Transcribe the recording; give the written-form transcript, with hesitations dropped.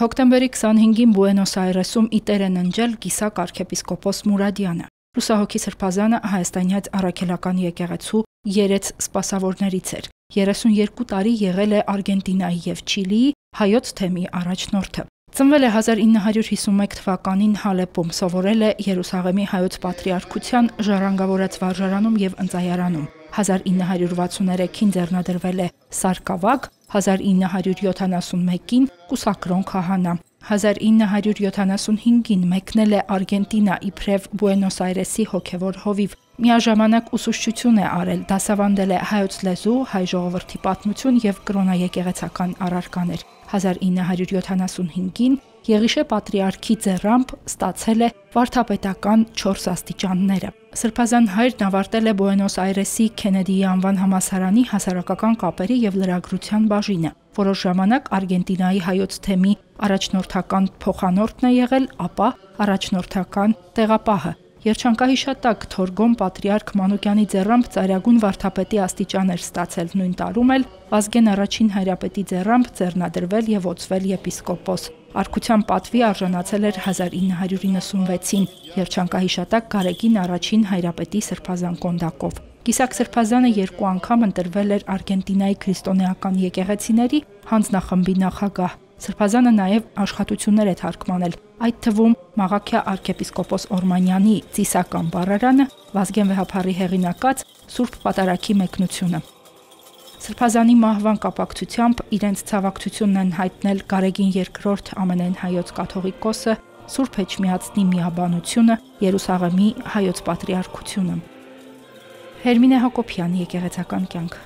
Հոկտեմբերի 25-ին Բուենոս Այրեսում ի տեր են ընջել կիսակ arczepiskopos Մուրադյանը։ Լուսահոգի Սրբազանը հայաստանյաց առաքելական եկեղեցու երեց սպասավորներից էր։ 32 տարի եղել է Արգենտինայի եւ Չիլիի հայոց թեմի առաջնորդը։ Ծնվել է 1951 թվականին Հալեպում, սովորել է Երուսաղեմի հայոց պատրիարքության ժառանգավորած վարժարանում եւ ընծայարանում։ 1963-ին ձեռնադրվել է Սարգսավագ, 1971-ին կուսակրոն քահանա, 1975-ին մեկնել է Արգենտինա իբրև Բուենոս Այրեսի հոգևոր հովիվ։ Միաժամանակ ուսուցչություն է արել, դասավանդել է հայոց լեզու, հայ ժողովրդի պատմություն եւ կրոնաեկեղեցական առարկաներ։ 1975-ին Եղիշե պատրիարքի ձեռամբ ստացել է վարդապետական 4 աստիճանները։ Սրբազան հայրն ավարտել է Բուենոս Այրեսի Քենեդիի անվան համալսարանի հասարակական կապերի եւ լրագրության բաժինը։ Որոշ ժամանակ Արգենտինայի հայոց թեմի առաջնորդական փոխանորդն է եղել, ապա առաջնորդական տեղապահը։ Երջանկահիշատակ Թորգոն պատրիարք Մանուկյանի ձեռամբ ծայրագուն վարդապետի աստիճան էր ստացել նույն տարում էլ, Վազգեն առաջին հայրապետի ձեռամբ ձեռնադրվել եւ ոցվել եպիսկոպոս։ Արքության պատվի արժանացել էր 1996-ին երջանկահիշատակ Գարեգին առաջին հայրապետի սրբազան կոնդակով։ Կիսակ Սրբազանը 2 անգամ ընտրվել էր Արգենտինայի քրիստոնեական եկեղեցիների հանձնախմբի նախագահ։ Սրբազանը նաև աշխատություններ է թարգմանել, այդ թվում Մաղաքիա arczepiskopos Օրմանյանի Ծիսական բառարանը, Վազգեն Վեհափառի հեղինակած Սուրբ Պատարագի մեկնությունը։ Սրբազանի մահվան կապակցությամբ իրենց ցավակցությունն են հայտնել Գարեգին II ամենայն հայոց կաթողիկոսը, Սուրբ Էջմիածնի միաբանությունը, Երուսաղեմի հայոց պատրիարքությունը։ Հերմինե Հակոբյան, եկեղեցական կյանք։